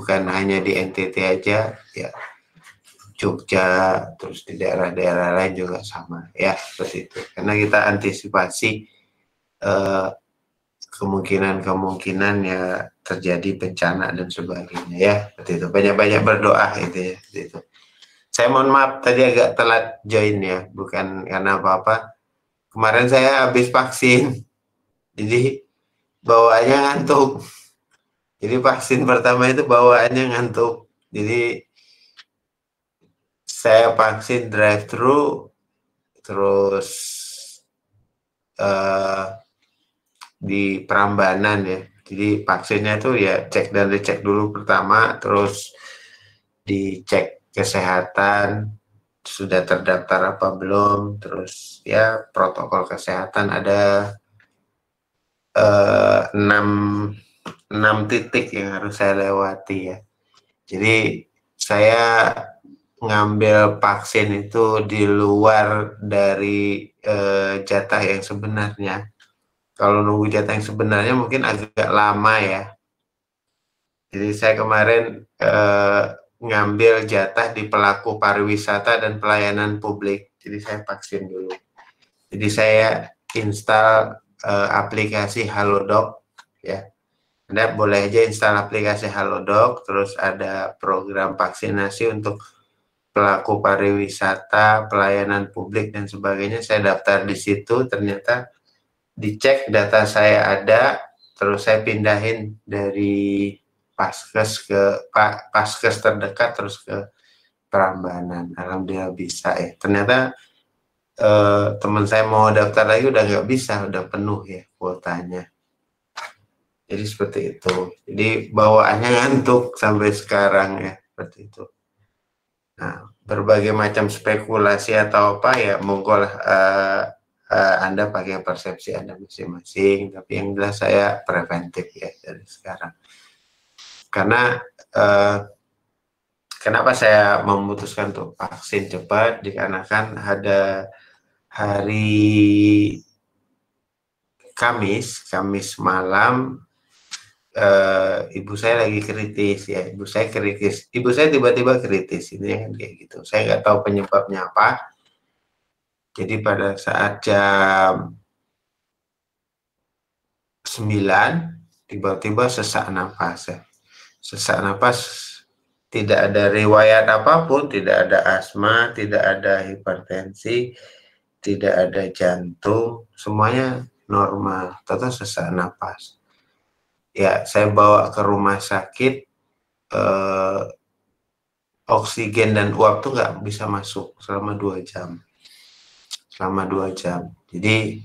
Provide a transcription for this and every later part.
bukan hanya di NTT aja, ya Jogja, terus di daerah-daerah lain juga sama, ya seperti itu. Karena kita antisipasi kemungkinan ya terjadi bencana dan sebagainya, ya seperti itu. Banyak-banyak berdoa itu ya, seperti itu. Saya mohon maaf tadi agak telat join ya, bukan karena apa-apa. Kemarin saya habis vaksin, jadi bawaannya ngantuk. Jadi vaksin pertama itu bawaannya ngantuk. Jadi saya vaksin drive-thru, terus di Prambanan ya. Jadi vaksinnya itu ya cek dan dicek dulu pertama, terus dicek kesehatan, sudah terdaftar apa belum, terus ya protokol kesehatan ada 6 titik yang harus saya lewati ya. Jadi saya ngambil vaksin itu di luar dari jatah yang sebenarnya. Kalau nunggu jatah yang sebenarnya mungkin agak lama ya. Jadi saya kemarin ngambil jatah di pelaku pariwisata dan pelayanan publik. Jadi saya vaksin dulu. Jadi saya install aplikasi Halodoc ya. Anda boleh aja install aplikasi Halodoc, terus ada program vaksinasi untuk pelaku pariwisata, pelayanan publik dan sebagainya. Saya daftar di situ, ternyata dicek data saya ada, terus saya pindahin dari Paskes ke Paskes terdekat terus ke Prambanan. Alhamdulillah bisa ya. Ternyata teman saya mau daftar lagi udah nggak bisa, udah penuh ya kuotanya. Jadi seperti itu. Jadi bawaannya ngantuk sampai sekarang ya, seperti itu. Nah, berbagai macam spekulasi atau apa ya, monggo lah Anda pakai persepsi Anda masing-masing, tapi yang jelas saya preventif ya dari sekarang. Karena kenapa saya memutuskan untuk vaksin cepat, dikarenakan ada hari Kamis malam ibu saya lagi kritis ya, ibu saya tiba-tiba kritis, ini kan kayak gitu. Saya nggak tahu penyebabnya apa. Jadi pada saat jam 9 tiba-tiba sesak napas ya. Sesak napas, tidak ada riwayat apapun, tidak ada asma, tidak ada hipertensi, tidak ada jantung, semuanya normal, total sesak napas. Ya, saya bawa ke rumah sakit, oksigen dan uap tuh nggak bisa masuk selama 2 jam. Jadi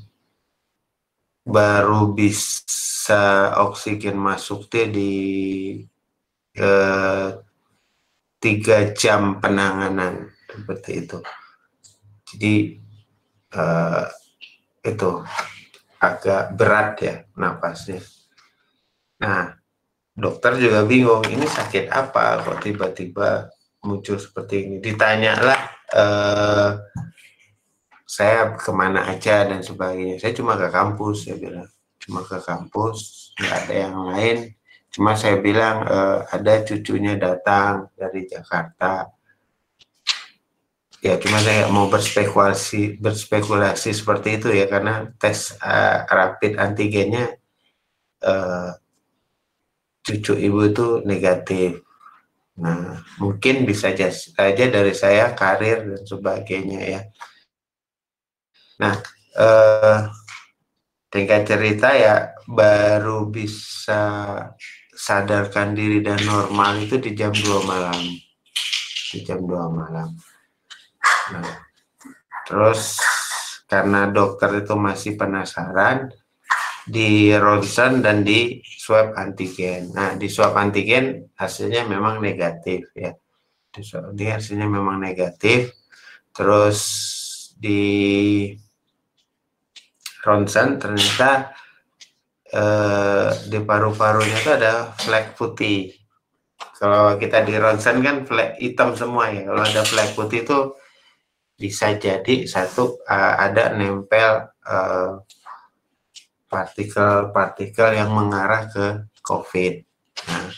baru bisa oksigen masuk tuh di 3 jam penanganan, seperti itu. Jadi itu agak berat ya napasnya. Nah, dokter juga bingung, ini sakit apa kok tiba-tiba muncul seperti ini. Ditanyalah saya kemana aja dan sebagainya. Saya cuma ke kampus, saya bilang. Cuma ke kampus, nggak ada yang lain. Cuma saya bilang ada cucunya datang dari Jakarta. Ya, cuma saya nggak mau berspekulasi seperti itu ya, karena tes rapid antigennya cucu ibu itu negatif. Nah, mungkin bisa saja dari saya karir dan sebagainya ya. Nah, tingkat cerita ya, baru bisa sadarkan diri dan normal itu di jam 2 malam. Di jam 2 malam. Nah, terus karena dokter itu masih penasaran, di ronsen dan di swab antigen. Nah, di swab antigen hasilnya memang negatif ya. Di swab antigen hasilnya memang negatif. Terus di ronsen ternyata di paru-parunya itu ada flek putih. Kalau kita di ronsen kan flek hitam semua ya. Kalau ada flek putih itu bisa jadi ada nempel partikel-partikel yang mengarah ke COVID. Nah,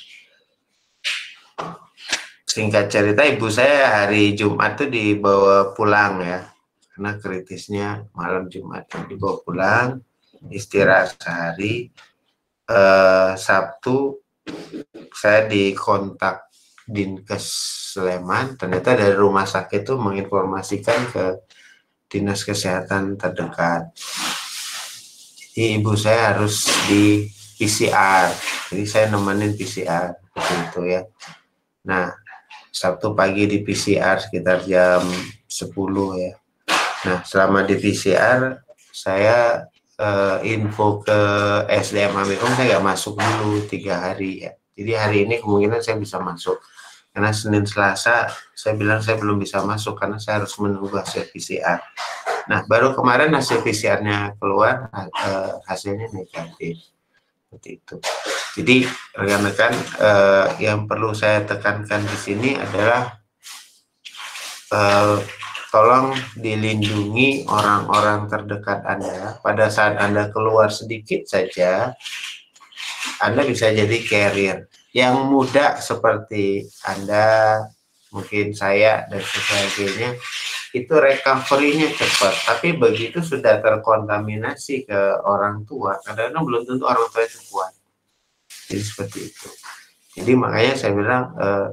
singkat cerita ibu saya hari Jumat tuh dibawa pulang ya, karena kritisnya malam Jumat dibawa pulang, istirahat sehari. Sabtu saya dikontak Dinkes Sleman, ternyata dari rumah sakit itu menginformasikan ke dinas kesehatan terdekat. Jadi ibu saya harus di PCR, jadi saya nemenin PCR begitu ya. Nah, Sabtu pagi di PCR sekitar jam 10 ya. Nah, selama di PCR saya info ke SDM Amikom, saya nggak masuk dulu 3 hari ya. Jadi hari ini kemungkinan saya bisa masuk. Karena Senin Selasa saya bilang saya belum bisa masuk karena saya harus menunggu hasil PCR. Nah, baru kemarin hasil PCR-nya keluar, hasilnya negatif. Seperti itu. Jadi rekan-rekan, yang perlu saya tekankan di sini adalah tolong dilindungi orang-orang terdekat Anda. Pada saat Anda keluar sedikit saja, Anda bisa jadi carrier. Yang muda seperti Anda, mungkin saya, dan sebagainya, itu recovery-nya cepat. Tapi begitu sudah terkontaminasi ke orang tua, kadang-kadang belum tentu orang tua itu kuat. Jadi seperti itu. Jadi makanya saya bilang,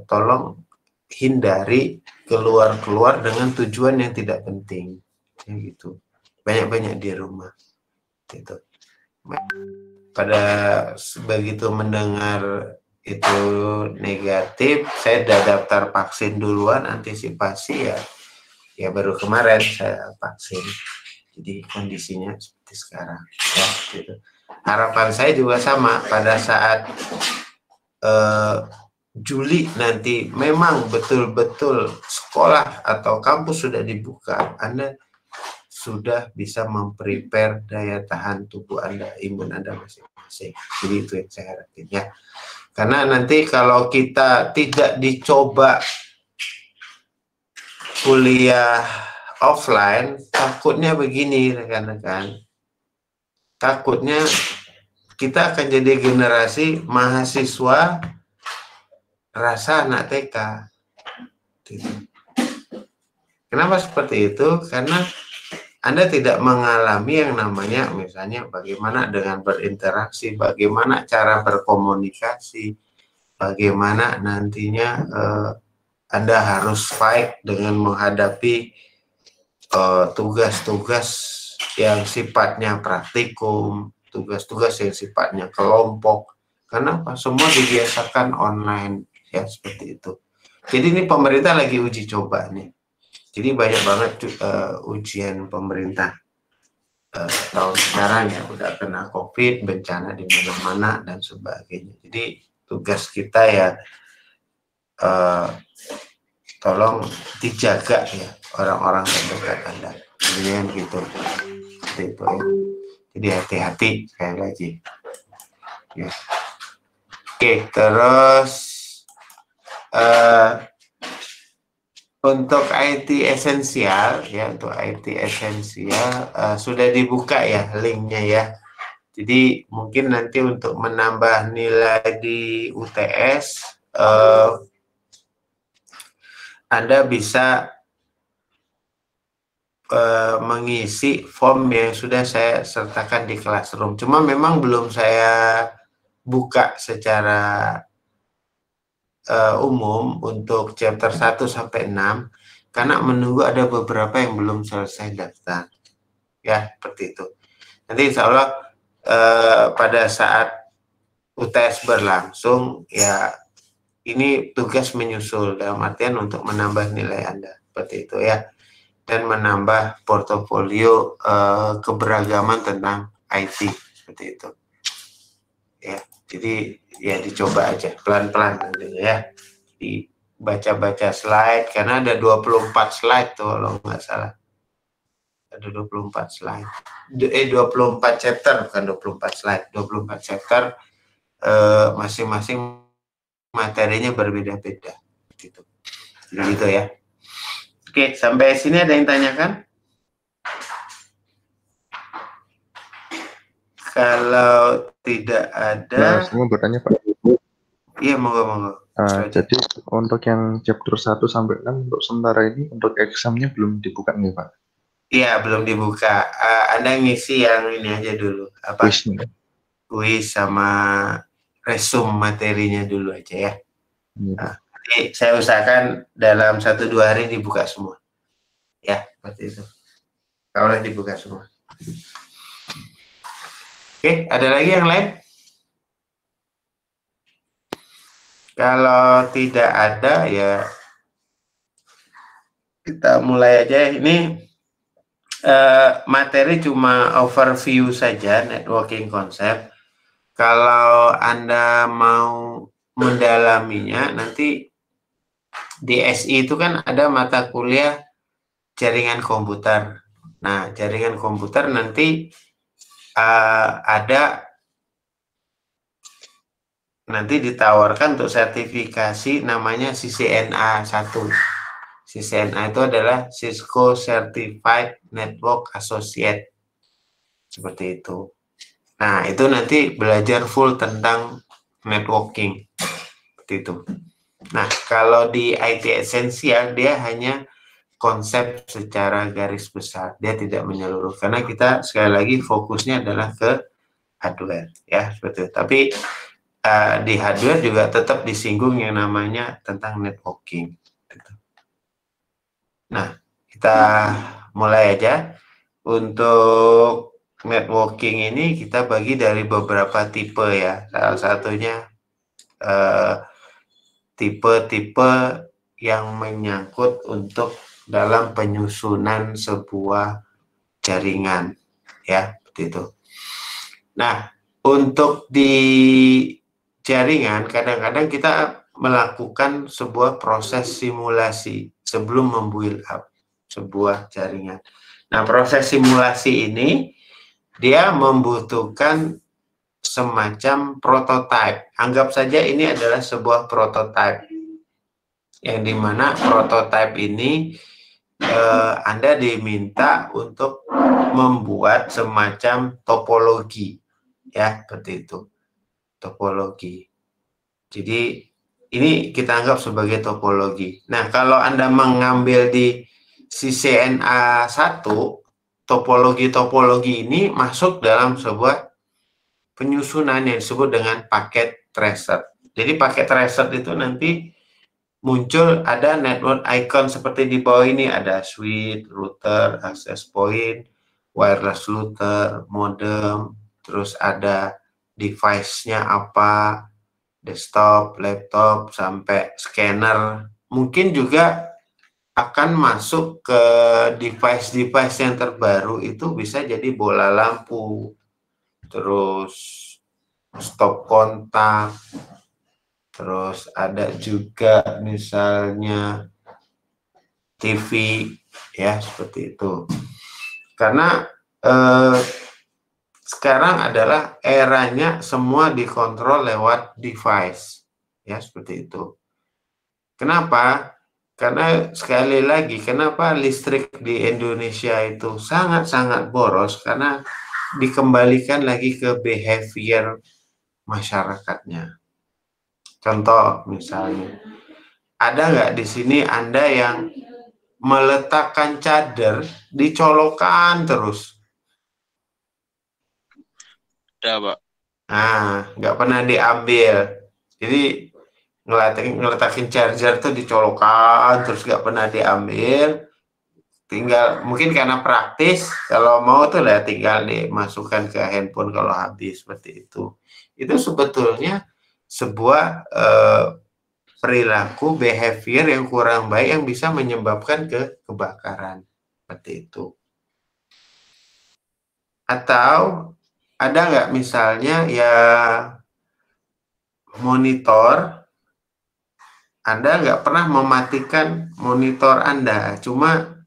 tolong hindari keluar-keluar dengan tujuan yang tidak penting. Gitu. Banyak-banyak di rumah. Gitu. Pada begitu mendengar itu negatif, saya sudah daftar vaksin duluan, antisipasi ya baru kemarin saya vaksin. Jadi kondisinya seperti sekarang ya, gitu. Harapan saya juga sama, pada saat Juli nanti memang betul-betul sekolah atau kampus sudah dibuka, Anda sudah bisa memprepare daya tahan tubuh Anda, imun Anda masing-masing. Jadi itu yang saya harapin ya. Karena nanti kalau kita tidak dicoba kuliah offline, takutnya begini rekan-rekan. Takutnya kita akan jadi generasi mahasiswa rasa anak TK. Kenapa seperti itu? Karena Anda tidak mengalami yang namanya misalnya bagaimana dengan berinteraksi, bagaimana cara berkomunikasi, bagaimana nantinya Anda harus fight dengan menghadapi tugas-tugas yang sifatnya praktikum, tugas-tugas yang sifatnya kelompok. Karena apa? Semua dibiasakan online ya, seperti itu. Jadi ini pemerintah lagi uji coba nih. Jadi banyak banget ujian pemerintah tahun sekarang ya, udah kena COVID, bencana di mana-mana dan sebagainya. Jadi tugas kita ya tolong dijaga ya orang-orang terdekat Anda. Kemudian gitu. Seperti itu ya. Jadi hati-hati sekali lagi. Ya. Oke, terus untuk IT esensial ya, untuk IT esensial sudah dibuka ya linknya ya. Jadi mungkin nanti untuk menambah nilai di UTS Anda bisa mengisi form yang sudah saya sertakan di Classroom. Cuma memang belum saya buka secara umum untuk chapter 1 sampai 6 karena menunggu ada beberapa yang belum selesai daftar. Ya, seperti itu. Nanti insya Allah pada saat UTS berlangsung ya, ini tugas menyusul dalam artian untuk menambah nilai Anda. Seperti itu ya. Dan menambah portofolio keberagaman tentang IT. Seperti itu. Ya. Jadi ya dicoba aja pelan-pelan nantinya ya, dibaca-baca slide karena ada 24 slide tuh kalau nggak salah, ada 24 slide 24 chapter, bukan 24 slide, 24 chapter, masing-masing materinya berbeda-beda gitu. Gitu ya. Oke, sampai sini ada yang tanyakan? Kalau tidak ada, semua bertanya Pak. Iya, monggo. Jadi untuk yang chapter 1 sampai 6 untuk sementara ini untuk examnya belum dibuka nih Pak? Iya, belum dibuka. Anda ngisi yang ini aja dulu. Apa? Kuisnya. Kuis sama resume materinya dulu aja ya. Iya, Pak. Jadi saya usahakan dalam 1-2 hari dibuka semua. Ya, seperti itu. Kalau dibuka semua. Oke, ada lagi yang lain? Kalau tidak ada ya kita mulai aja. Ini materi cuma overview saja networking konsep. Kalau Anda mau mendalaminya nanti di SI itu kan ada mata kuliah jaringan komputer. Nah, jaringan komputer nanti ada nanti ditawarkan untuk sertifikasi namanya CCNA 1. CCNA itu adalah Cisco Certified Network Associate. Seperti itu. Nah, itu nanti belajar full tentang networking. Seperti itu. Nah, kalau di IT esensial dia hanya konsep secara garis besar. Dia tidak menyeluruh karena kita sekali lagi fokusnya adalah ke hardware ya, seperti itu. Tapi di hardware juga tetap disinggung yang namanya tentang networking. Nah, kita mulai aja. Untuk networking ini kita bagi dari beberapa tipe ya. Salah satunya tipe-tipe yang menyangkut untuk dalam penyusunan sebuah jaringan ya, seperti itu. Nah, untuk di jaringan kadang-kadang kita melakukan sebuah proses simulasi sebelum membuild up sebuah jaringan. Nah, proses simulasi ini dia membutuhkan semacam prototype. Anggap saja ini adalah sebuah prototype yang dimana prototype ini Anda diminta untuk membuat semacam topologi ya, seperti itu. Topologi. Jadi ini kita anggap sebagai topologi. Nah, kalau Anda mengambil di CCNA 1, topologi-topologi ini masuk dalam sebuah penyusunan yang disebut dengan paket tracer. Jadi paket tracer itu nanti muncul ada network icon seperti di bawah ini, ada switch, router, access point, wireless router, modem, terus ada device-nya apa, desktop, laptop, sampai scanner. Mungkin juga akan masuk ke device-device yang terbaru itu bisa jadi bola lampu, terus stop kontak, terus ada juga misalnya TV ya, seperti itu. Karena sekarang adalah eranya semua dikontrol lewat device ya, seperti itu. Kenapa? Karena sekali lagi kenapa listrik di Indonesia itu sangat-sangat boros, karena dikembalikan lagi ke behavior masyarakatnya. Contoh misalnya, ada nggak di sini Anda yang meletakkan cadar dicolokan terus? Ada, Pak. Nah, nggak pernah diambil. Jadi ngeletakin charger tuh dicolokan terus nggak pernah diambil. Tinggal mungkin karena praktis, kalau mau tuh lah tinggal dimasukkan ke handphone kalau habis, seperti itu. Itu sebetulnya sebuah perilaku behavior yang kurang baik yang bisa menyebabkan kebakaran, seperti itu. Atau ada nggak misalnya ya monitor, Anda nggak pernah mematikan monitor Anda, cuma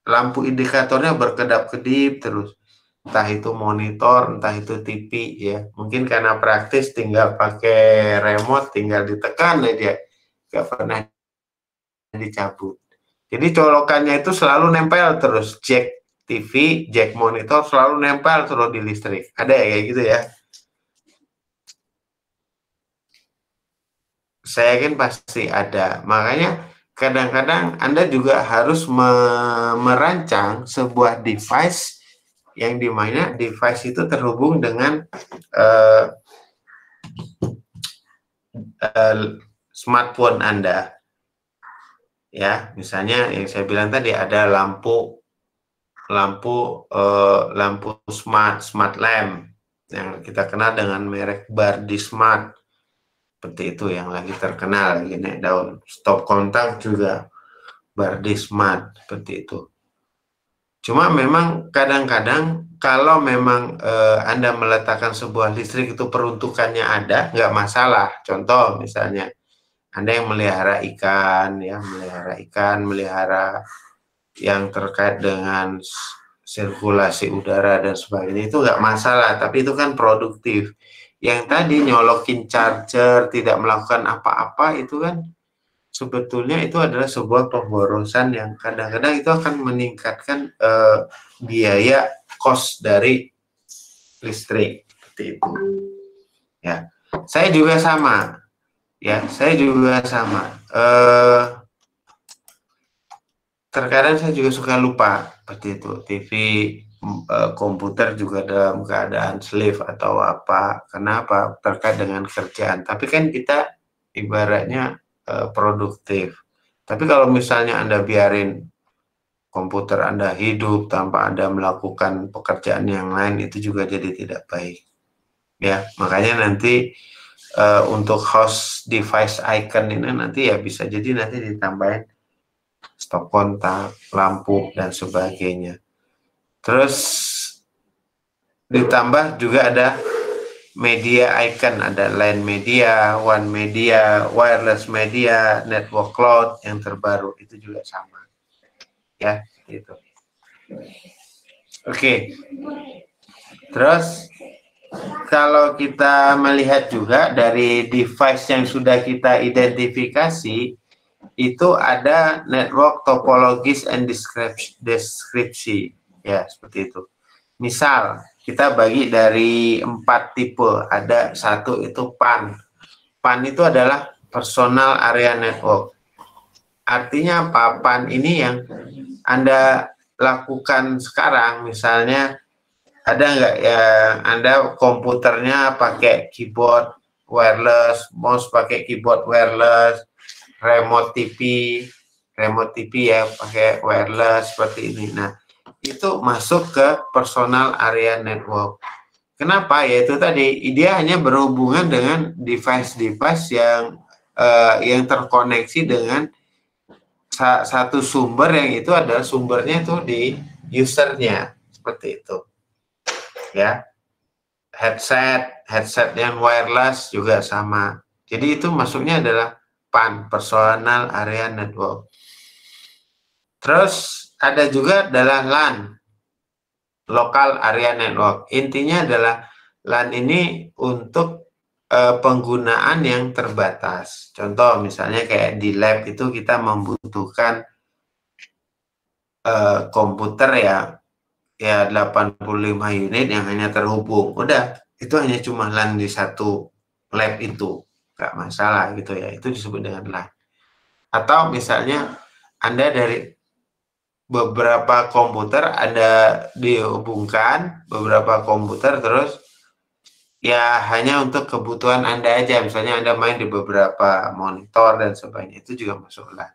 lampu indikatornya berkedap-kedip terus. Entah itu monitor, entah itu TV ya. Mungkin karena praktis tinggal pakai remote, tinggal ditekan aja, nggak pernah dicabut. Jadi colokannya itu selalu nempel terus, jack TV, jack monitor selalu nempel terus di listrik. Ada ya kayak gitu ya? saya yakin pasti ada. Makanya kadang-kadang Anda juga harus merancang sebuah device yang dimana device itu terhubung dengan uh, smartphone Anda. Ya, misalnya yang saya bilang tadi ada lampu smart lamp yang kita kenal dengan merek Bardi Smart, seperti itu yang lagi terkenal, lagi naik daun. Stop kontak juga Bardi Smart, seperti itu. Cuma memang kadang-kadang kalau memang Anda meletakkan sebuah listrik itu peruntukannya ada, nggak masalah. Contoh misalnya Anda yang melihara ikan, melihara yang terkait dengan sirkulasi udara dan sebagainya, itu nggak masalah, tapi itu kan produktif. Yang tadi nyolokin charger, tidak melakukan apa-apa, itu kan sebetulnya itu adalah sebuah pemborosan yang kadang-kadang itu akan meningkatkan biaya cost dari listrik, seperti itu. Ya, saya juga sama. Terkadang saya juga suka lupa seperti itu. TV, komputer juga dalam keadaan sleep atau apa. Kenapa? Terkait dengan kerjaan. Tapi kan kita ibaratnya produktif. Tapi kalau misalnya Anda biarin komputer Anda hidup tanpa Anda melakukan pekerjaan yang lain, itu juga jadi tidak baik. Ya, makanya nanti untuk host device icon ini nanti ya bisa jadi nanti ditambahin stop kontak, lampu, dan sebagainya. Terus ditambah juga ada media icon, ada line media, one media, wireless media, network cloud yang terbaru, itu juga sama. Ya, itu. Oke. Terus kalau kita melihat juga dari device yang sudah kita identifikasi, itu ada network topologis and deskripsi, ya seperti itu. Misal kita bagi dari 4 tipe, ada satu itu PAN. PAN itu adalah personal area network. Artinya apa? PAN ini yang Anda lakukan sekarang, misalnya ada nggak ya Anda komputernya pakai keyboard wireless, mouse pakai keyboard wireless, remote TV ya pakai wireless seperti ini. Nah, itu masuk ke personal area network. Kenapa? Yaitu tadi dia hanya berhubungan dengan device-device yang terkoneksi dengan satu sumber yang itu adalah sumbernya itu di usernya, seperti itu. Ya. Headset yang wireless juga sama. Jadi itu masuknya adalah PAN, personal area network. Terus ada juga adalah LAN, local area network. Intinya adalah LAN ini untuk penggunaan yang terbatas. Contoh misalnya kayak di lab itu kita membutuhkan komputer ya 85 unit yang hanya terhubung. Udah, itu hanya cuma LAN di satu lab itu. Nggak masalah gitu ya. Itu disebut dengan LAN. Atau misalnya Anda dari beberapa komputer ada dihubungkan, beberapa komputer terus ya hanya untuk kebutuhan Anda aja. Misalnya Anda main di beberapa monitor dan sebagainya. Itu juga masuk LAN.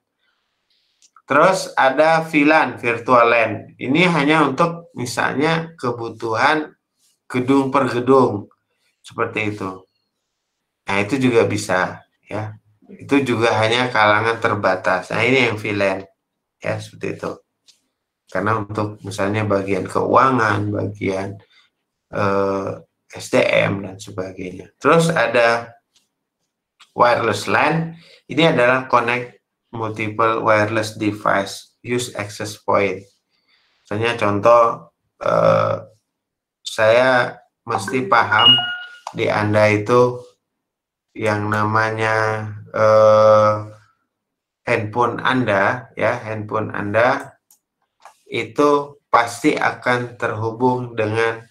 Terus ada VLAN, virtual LAN. Ini hanya untuk misalnya kebutuhan gedung per gedung, seperti itu. Nah, itu juga bisa, ya. Itu juga hanya kalangan terbatas. Nah, ini yang VLAN, ya, seperti itu. Karena untuk misalnya bagian keuangan, bagian SDM, dan sebagainya. Terus ada wireless LAN. Ini adalah connect multiple wireless device use access point. Misalnya contoh saya mesti paham di Anda itu yang namanya handphone Anda ya, handphone Anda itu pasti akan terhubung dengan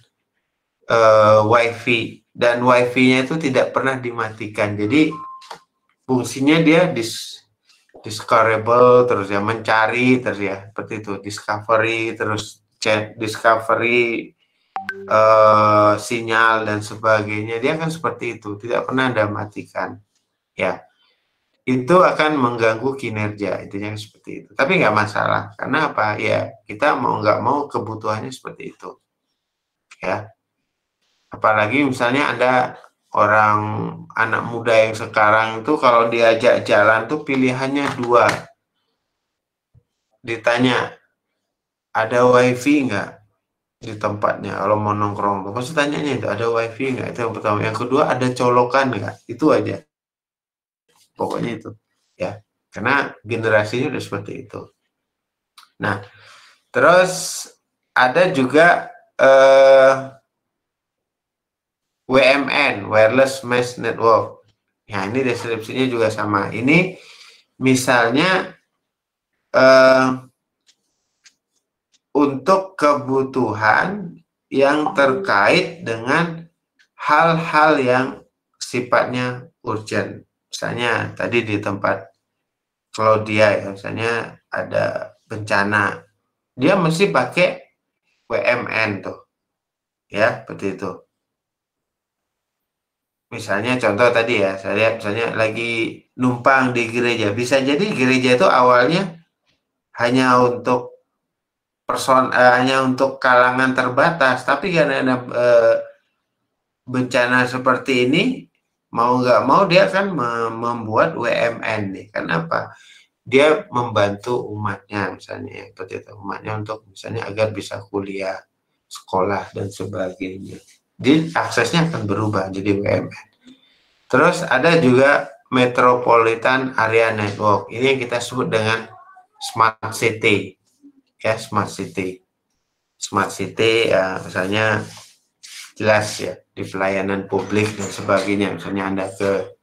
WiFi dan WiFi-nya itu tidak pernah dimatikan. Jadi fungsinya dia discoverable terus ya, mencari terus ya, seperti itu, discovery terus chat, discovery sinyal dan sebagainya, dia kan seperti itu, tidak pernah Anda matikan ya. Itu akan mengganggu kinerja, intinya seperti itu. Tapi nggak masalah, karena apa ya, kita mau nggak mau kebutuhannya seperti itu ya. Apalagi misalnya Anda orang anak muda yang sekarang itu kalau diajak jalan tuh pilihannya dua. Ditanya, ada wifi nggak di tempatnya kalau mau nongkrong tuh? Pasti tanyanya itu, ada wifi nggak? Itu yang pertama. Yang kedua, ada colokan nggak? Itu aja. Pokoknya itu ya. Karena generasinya udah seperti itu. Nah, terus ada juga WMN, Wireless Mesh Network. Ya, ini deskripsinya juga sama. Ini misalnya untuk kebutuhan yang terkait dengan hal-hal yang sifatnya urgent. Misalnya tadi di tempat Claudia ya, misalnya ada bencana, dia mesti pakai WMN tuh, ya seperti itu. Misalnya contoh tadi ya, saya lihat misalnya lagi numpang di gereja, bisa jadi gereja itu awalnya hanya untuk hanya untuk kalangan terbatas, tapi karena ada bencana seperti ini, mau nggak mau dia akan membuat WMN nih. Kenapa? Dia membantu umatnya, misalnya seperti itu, umatnya untuk misalnya agar bisa kuliah, sekolah dan sebagainya. Jadi aksesnya akan berubah jadi WMN. Terus ada juga Metropolitan Area Network. Ini yang kita sebut dengan Smart City. Ya, Smart City. Smart City ya, misalnya jelas ya di pelayanan publik dan sebagainya. Misalnya Anda ke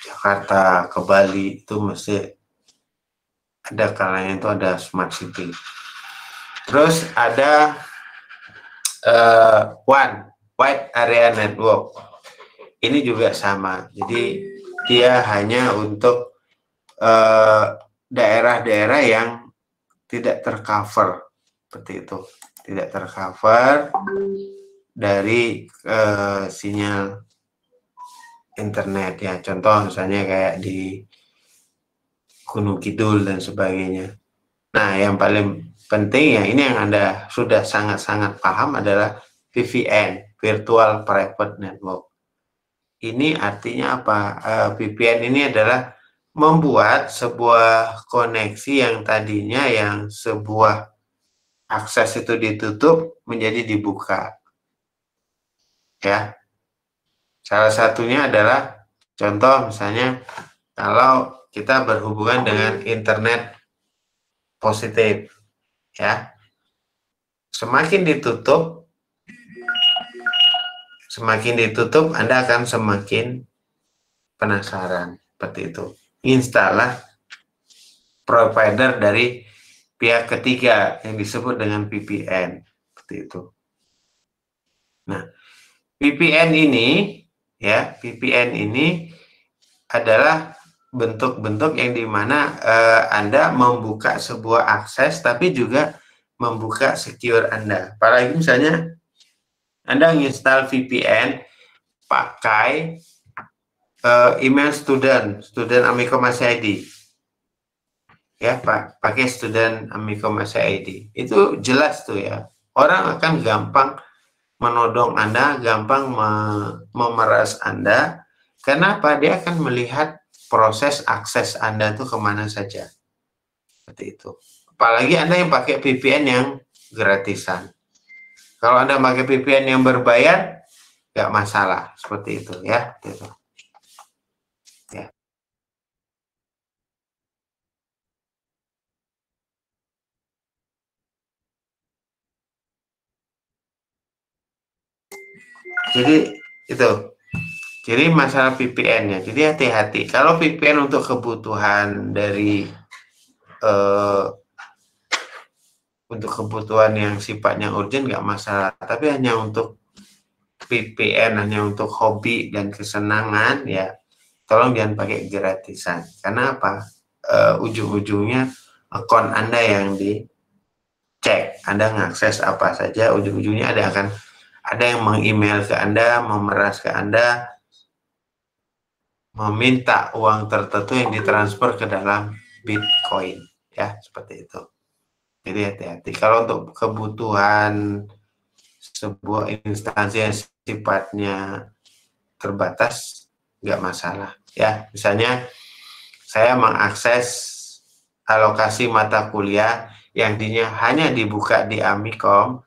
Jakarta, ke Bali, itu mesti ada kalanya itu ada Smart City. Terus ada One Wide Area Network. Ini juga sama. Jadi dia hanya untuk daerah-daerah yang tidak tercover, seperti itu, tidak tercover dari sinyal internet ya. Contoh misalnya kayak di Gunung Kidul dan sebagainya. Nah, yang paling penting ya, ini yang Anda sudah sangat-sangat paham adalah VPN, Virtual Private Network. Ini artinya apa? VPN ini adalah membuat sebuah koneksi yang tadinya yang sebuah akses itu ditutup menjadi dibuka. Ya. Salah satunya adalah contoh misalnya kalau kita berhubungan dengan internet positif ya. Semakin ditutup Anda akan semakin penasaran, seperti itu. Instalah provider dari pihak ketiga yang disebut dengan VPN, seperti itu. Nah, VPN ini adalah bentuk-bentuk yang dimana Anda membuka sebuah akses, tapi juga membuka secure Anda. Apalagi misalnya Anda menginstal VPN pakai email student Amico Masih ID. Ya, Pak, pakai student Amico Masih ID. Itu jelas tuh ya. Orang akan gampang menodong Anda, gampang memeras Anda. Kenapa? Dia akan melihat proses akses Anda tuh kemana saja. Seperti itu. Apalagi Anda yang pakai VPN yang gratisan. Kalau Anda pakai VPN yang berbayar, nggak masalah. Seperti itu ya. Gitu. Ya. Jadi itu. Jadi masalah VPN ya. Jadi hati-hati. Kalau VPN untuk kebutuhan dari untuk kebutuhan yang sifatnya urgent nggak masalah. Tapi hanya untuk VPN, hanya untuk hobi dan kesenangan ya, tolong jangan pakai gratisan. Karena apa? Ujung-ujungnya akun Anda yang dicek. Anda mengakses apa saja, ujung-ujungnya ada yang meng-email ke Anda, memeras ke Anda, meminta uang tertentu yang ditransfer ke dalam Bitcoin. Ya, seperti itu. Jadi hati-hati. Kalau untuk kebutuhan sebuah instansi yang sifatnya terbatas, nggak masalah. Ya, misalnya saya mengakses alokasi mata kuliah yang hanya dibuka di Amikom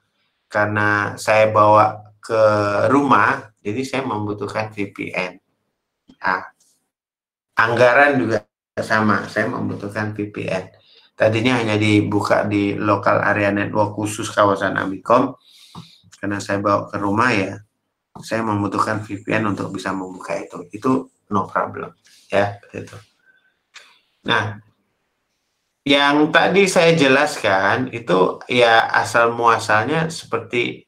karena saya bawa ke rumah, jadi saya membutuhkan VPN. Nah, anggaran juga sama, saya membutuhkan VPN. Tadinya hanya dibuka di lokal area network khusus kawasan Amikom, karena saya bawa ke rumah ya, saya membutuhkan VPN untuk bisa membuka itu. Itu no problem, ya, itu. Nah, yang tadi saya jelaskan itu ya asal muasalnya seperti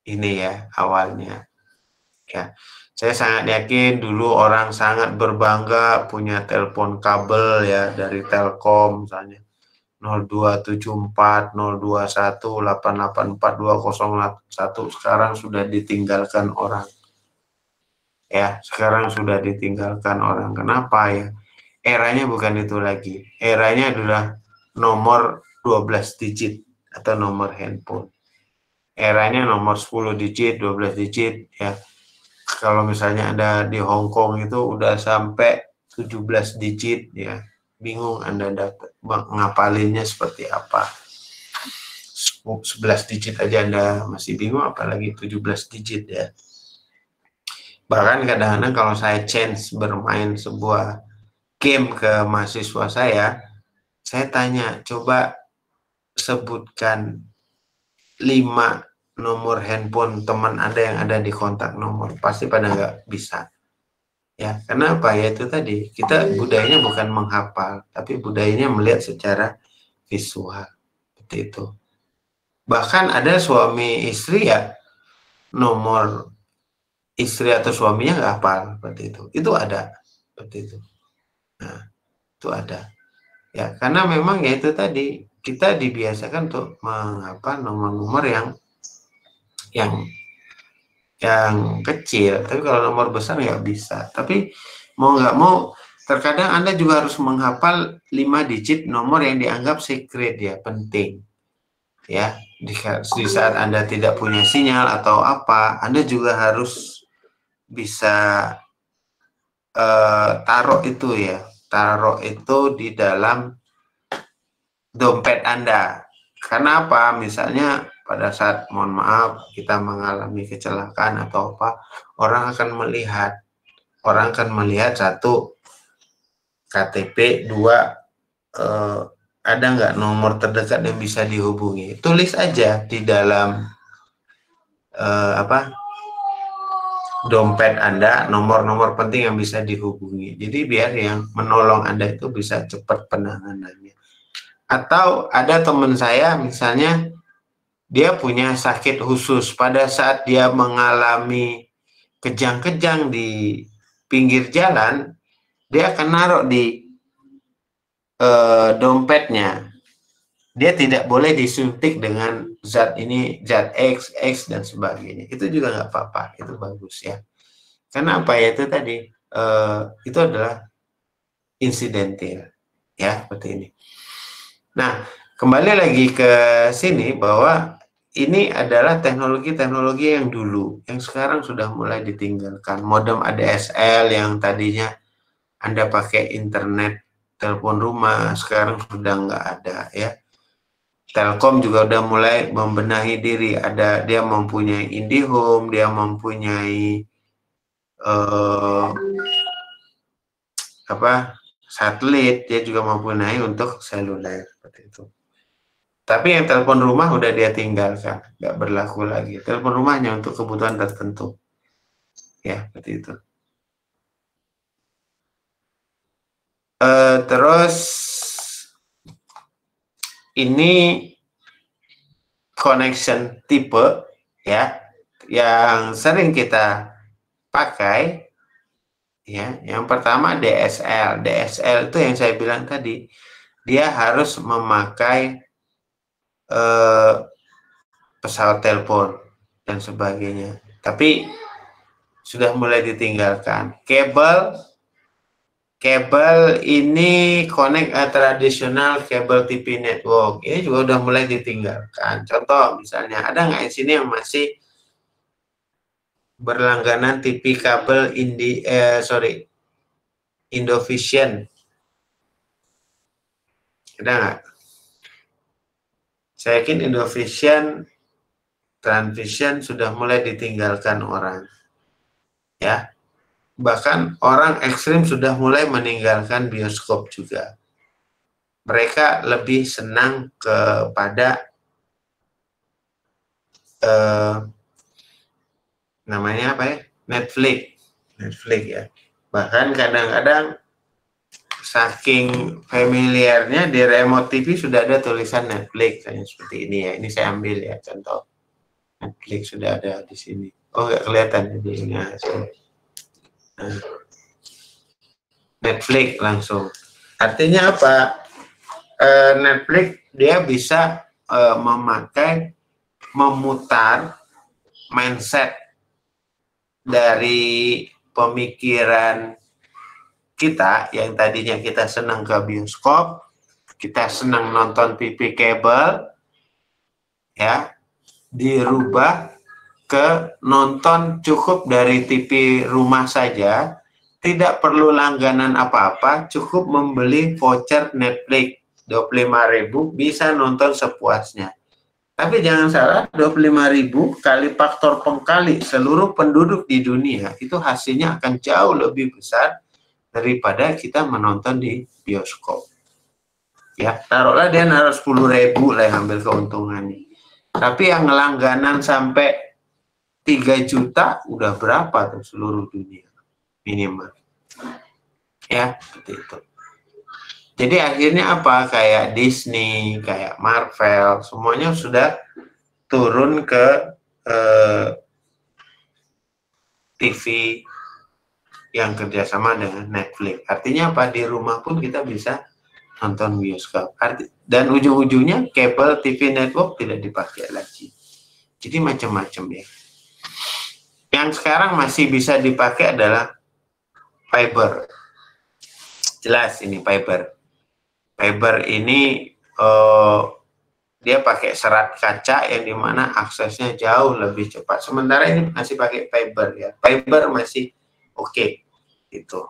ini ya awalnya. Ya, saya sangat yakin dulu orang sangat berbangga punya telepon kabel ya dari Telkom misalnya 0274 021 884 201 sekarang sudah ditinggalkan orang. Ya, sekarang sudah ditinggalkan orang. Kenapa ya? Eranya bukan itu lagi. Eranya adalah nomor 12 digit atau nomor handphone. Eranya nomor 10 digit, 12 digit ya. Kalau misalnya Anda di Hong Kong itu udah sampai 17 digit ya. Bingung Anda ngapalinnya seperti apa. 11 digit aja Anda masih bingung apalagi 17 digit ya. Bahkan kadang-kadang kalau saya bermain sebuah game ke mahasiswa saya tanya, coba sebutkan 5 nomor handphone teman Anda yang ada di kontak nomor. Pasti pada nggak bisa. Ya, kenapa? Ya itu tadi, kita budayanya bukan menghafal, tapi budayanya melihat secara visual. Seperti itu. Bahkan ada suami istri ya, nomor istri atau suaminya nggak hafal. Seperti itu. Itu ada. Seperti itu. Nah, itu ada. Ya, karena memang ya itu tadi kita dibiasakan untuk menghafal nomor-nomor yang kecil, tapi kalau nomor besar nggak bisa. Tapi mau nggak mau, terkadang Anda juga harus menghafal 5 digit nomor yang dianggap secret ya, penting. Ya, di saat Anda tidak punya sinyal atau apa, Anda juga harus bisa taruh itu di dalam dompet Anda. Karena apa? Misalnya pada saat mohon maaf kita mengalami kecelakaan atau apa, orang akan melihat satu KTP, dua ada nggak nomor terdekat yang bisa dihubungi. Tulis aja di dalam dompet Anda nomor-nomor penting yang bisa dihubungi. Jadi biar yang menolong Anda itu bisa cepat penanganannya. Atau ada teman saya misalnya dia punya sakit khusus, pada saat dia mengalami kejang-kejang di pinggir jalan, dia akan naruh di dompetnya. Dia tidak boleh disuntik dengan zat X dan sebagainya. Itu juga nggak apa-apa, itu bagus ya. Karena apa ya, itu tadi itu adalah insidentil ya, seperti ini. Nah, kembali lagi ke sini bahwa ini adalah teknologi-teknologi yang dulu, yang sekarang sudah mulai ditinggalkan. Modem ADSL yang tadinya Anda pakai internet telepon rumah, sekarang sudah nggak ada ya. Telkom juga udah mulai membenahi diri. Dia mempunyai IndiHome, dia mempunyai satelit, dia juga mempunyai untuk seluler seperti itu. Tapi yang telepon rumah udah dia tinggalkan, nggak berlaku lagi. Telepon rumahnya untuk kebutuhan tertentu, ya seperti itu. Terus ini connection tipe ya yang sering kita pakai Ya, yang pertama DSL. DSL itu yang saya bilang tadi, dia harus memakai pesawat telepon dan sebagainya. Tapi sudah mulai ditinggalkan. Kabel ini connect tradisional kabel TV network. Ini juga udah mulai ditinggalkan. Contoh misalnya, ada nggak di sini yang masih berlangganan TV kabel Indovision? Ada nggak? Saya yakin Indovision, Transvision sudah mulai ditinggalkan orang. Ya, bahkan orang ekstrim sudah mulai meninggalkan bioskop juga. Mereka lebih senang kepada namanya apa ya? Netflix ya. Bahkan kadang-kadang saking familiarnya di remote TV sudah ada tulisan Netflix kayak seperti ini ya. Ini saya ambil ya contoh. Netflix sudah ada di sini. Oh, nggak kelihatan jadi ini. Nah, Netflix langsung. Artinya apa? Netflix dia bisa memutar mindset dari pemikiran kita yang tadinya kita senang ke bioskop, kita senang nonton TV kabel, ya, dirubah ke nonton cukup dari TV rumah saja, tidak perlu langganan apa-apa, cukup membeli voucher Netflix 25.000 bisa nonton sepuasnya. Tapi jangan salah, 25.000 kali faktor pengkali seluruh penduduk di dunia, itu hasilnya akan jauh lebih besar daripada kita menonton di bioskop. Ya, taruhlah dia naruh 10.000 lah yang ambil keuntungannya. Tapi yang langganan sampai 3 juta, udah berapa tuh seluruh dunia? Minimal. Ya, seperti itu. Jadi akhirnya apa? Kayak Disney, kayak Marvel, semuanya sudah turun ke TV yang kerjasama dengan Netflix. Artinya apa? Di rumah pun kita bisa nonton bioskop. Dan ujung-ujungnya kabel TV network tidak dipakai lagi. Jadi macam-macam ya. Yang sekarang masih bisa dipakai adalah fiber. Jelas ini fiber. Fiber ini dia pakai serat kaca yang dimana aksesnya jauh lebih cepat. Sementara ini masih pakai fiber ya. Fiber masih oke. Itu.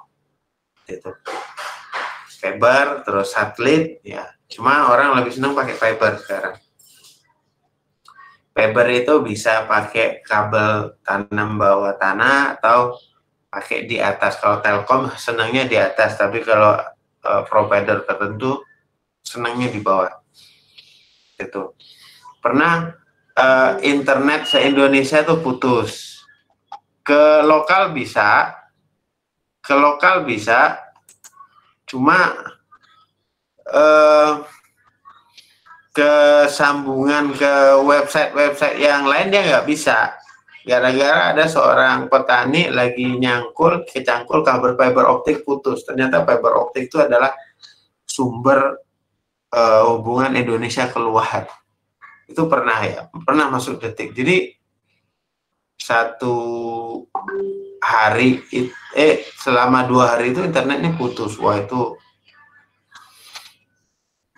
Fiber terus satelit ya. Cuma orang lebih senang pakai fiber sekarang. Fiber itu bisa pakai kabel tanam bawah tanah atau pakai di atas. Kalau Telkom senangnya di atas, tapi kalau provider tertentu senangnya di bawah. Itu pernah internet se-Indonesia tuh putus. Ke lokal bisa, cuma kesambungan ke website yang lain dia nggak bisa. Gara-gara ada seorang petani lagi kecangkul kabel fiber optik putus. Ternyata fiber optik itu adalah sumber hubungan Indonesia keluar. Itu pernah masuk detik. Jadi selama 2 hari itu internetnya putus. Wah, itu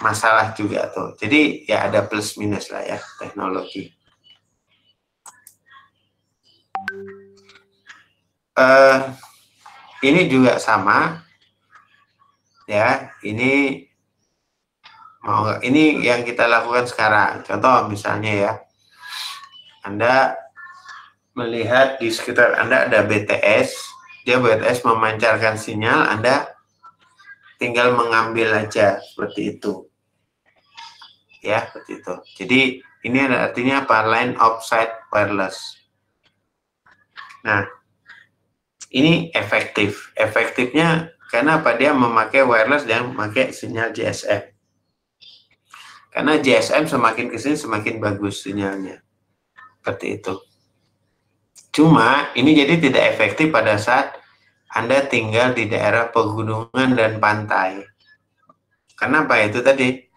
masalah juga tuh. Jadi ya ada plus minus lah ya teknologi. Ini juga sama ya. Ini yang kita lakukan sekarang. Contoh misalnya ya, Anda melihat di sekitar Anda ada BTS, BTS memancarkan sinyal, Anda tinggal mengambil aja seperti itu. Ya, seperti itu. Jadi ini artinya apa? Line of sight wireless. Nah, ini efektif. Efektifnya karena apa? Dia memakai wireless dan memakai sinyal GSM. Karena GSM semakin kesini semakin bagus sinyalnya. Seperti itu. Cuma ini jadi tidak efektif pada saat Anda tinggal di daerah pegunungan dan pantai. Kenapa itu tadi?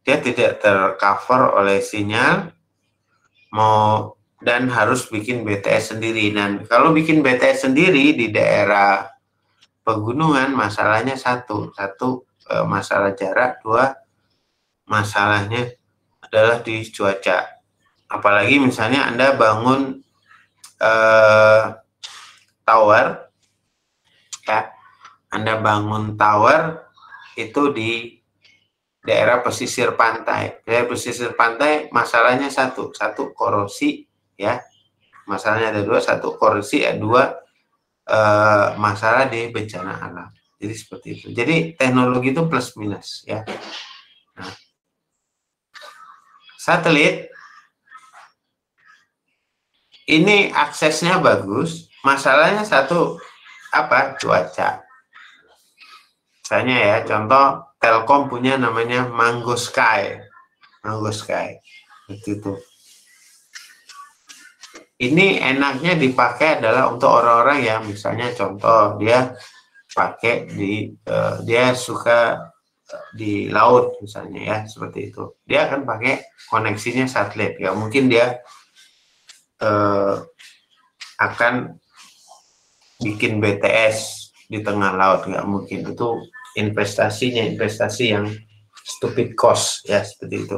Dia tidak tercover oleh sinyal, dan harus bikin BTS sendiri. Dan kalau bikin BTS sendiri di daerah pegunungan, masalahnya satu masalah jarak, dua masalahnya adalah di cuaca. Apalagi misalnya Anda bangun tower, ya, Anda bangun tower itu di daerah pesisir pantai. Daerah pesisir pantai masalahnya satu korosi, ya. Masalahnya ada dua, satu korosi, dua masalah di bencana alam. Jadi seperti itu. Jadi teknologi itu plus minus, ya. Nah, satelit ini aksesnya bagus, masalahnya satu cuaca. Misalnya ya, contoh Telkom punya namanya Mango Sky, itu. Ini enaknya dipakai adalah untuk orang-orang yang misalnya contoh dia pakai dia suka di laut misalnya, ya, seperti itu. Dia akan pakai koneksinya satelit. Ya mungkin dia akan bikin BTS di tengah laut, nggak mungkin. Itu investasi yang stupid cost, ya, seperti itu.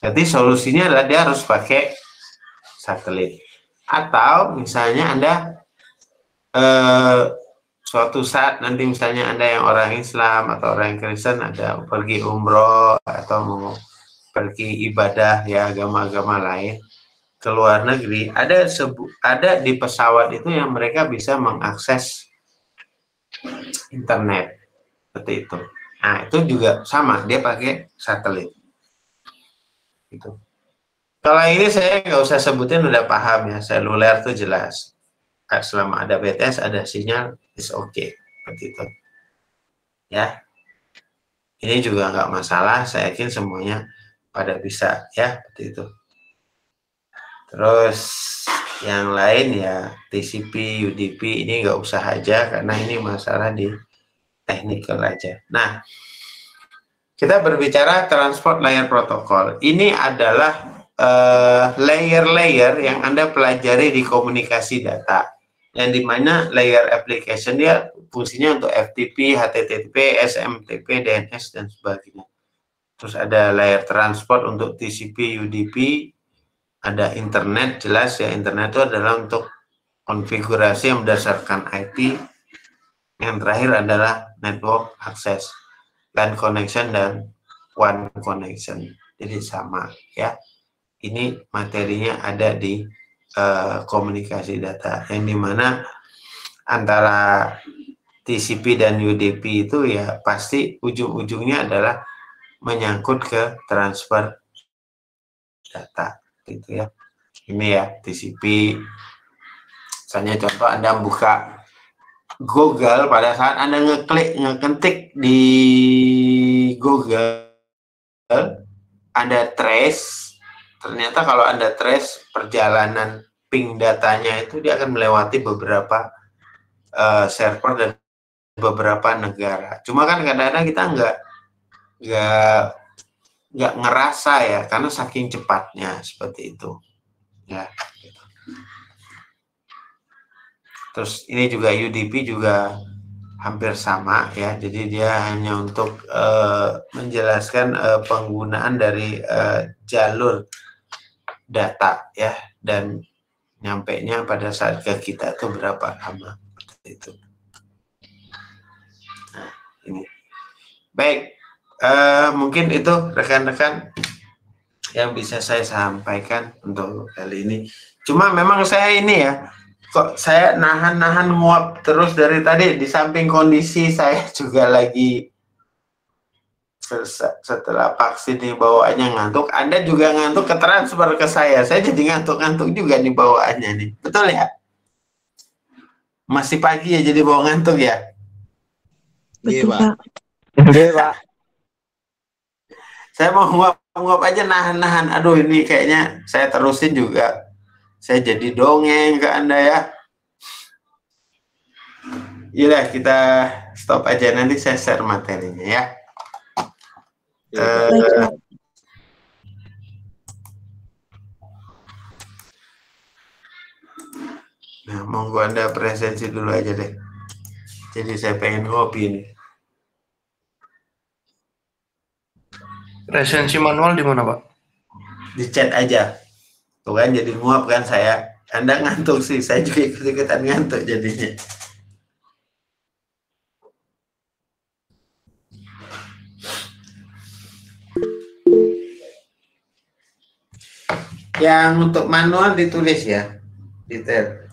Jadi solusinya adalah dia harus pakai satelit. Atau misalnya Anda suatu saat nanti misalnya Anda yang orang Islam atau orang Kristen ada pergi umroh atau mau pergi ibadah, ya, agama-agama lain ke luar negeri, ada di pesawat itu yang mereka bisa mengakses internet, seperti itu. Nah, itu juga sama, dia pakai satelit. Gitu. Kalau ini saya nggak usah sebutin, udah paham ya, seluler tuh jelas. Selama ada BTS, ada sinyal, is okay, seperti itu. Ya, ini juga nggak masalah, saya yakin semuanya pada bisa, ya, seperti itu. Terus yang lain ya TCP, UDP ini nggak usah aja karena ini masalah di technical aja. Nah, kita berbicara transport layer protokol. Ini adalah layer-layer yang Anda pelajari di komunikasi data. Yang dimana layer application dia fungsinya untuk FTP, HTTP, SMTP, DNS, dan sebagainya. Terus ada layer transport untuk TCP, UDP, ada internet, jelas ya, internet itu adalah untuk konfigurasi yang berdasarkan IP. Yang terakhir adalah network access, LAN connection dan WAN connection. Jadi sama, ya. Ini materinya ada di komunikasi data, yang dimana antara TCP dan UDP itu ya pasti ujung-ujungnya adalah menyangkut ke transfer data, gitu ya. Ini ya TCP. Misalnya contoh Anda buka Google, pada saat Anda ngeketik di Google, Anda trace, ternyata kalau Anda trace perjalanan ping datanya itu dia akan melewati beberapa server dan beberapa negara. Cuma kan kadang-kadang kita nggak ngerasa ya, karena saking cepatnya seperti itu. Ya. Terus ini juga UDP juga hampir sama ya. Jadi dia hanya untuk menjelaskan penggunaan dari jalur data ya, dan nyampainya pada saat ke kita itu berapa lama, itu. Nah, ini baik, mungkin itu rekan-rekan yang bisa saya sampaikan untuk kali ini. Cuma memang saya ini ya, kok saya nahan nguap terus dari tadi, di samping kondisi saya juga lagi setelah vaksin nih bawaannya ngantuk. Anda juga ngantuk, ketransfer ke saya jadi ngantuk-ngantuk juga nih bawaannya nih, betul ya? Masih pagi ya jadi bawa ngantuk ya? Iya, Pak. Oke, Pak. Saya mau nguap aja, nahan. Aduh, ini kayaknya saya terusin juga, saya jadi dongeng ke Anda ya. Yaudah, kita stop aja, nanti saya share materinya ya. Baik, Pak. Nah, monggo Anda presensi dulu aja deh. Jadi saya pengen ngopi nih. Presensi manual di mana, Pak? Di chat aja. Tuh kan jadi nguap kan saya. Anda ngantuk sih, saya juga ikut-ikutan ngantuk jadinya. Yang untuk manual ditulis ya, detail.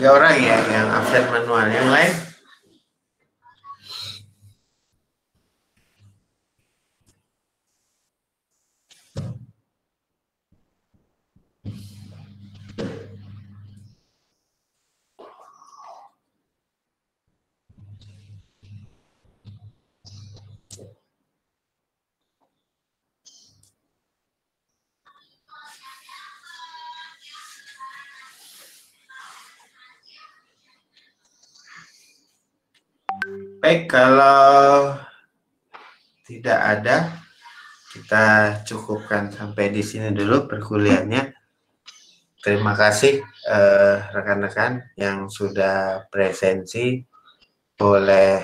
Tiga orang ya yang absen manual, yang lain? Baik, kalau tidak ada, kita cukupkan sampai di sini dulu perkuliahannya. Terima kasih rekan-rekan yang sudah presensi. Boleh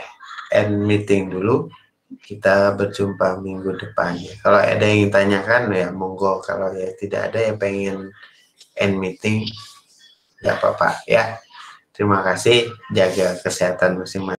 end meeting dulu. Kita berjumpa minggu depannya. Kalau ada yang ingin tanyakan ya monggo. Kalau ya tidak ada yang pengen end meeting, nggak apa-apa ya. Terima kasih. Jaga kesehatan masing-masing.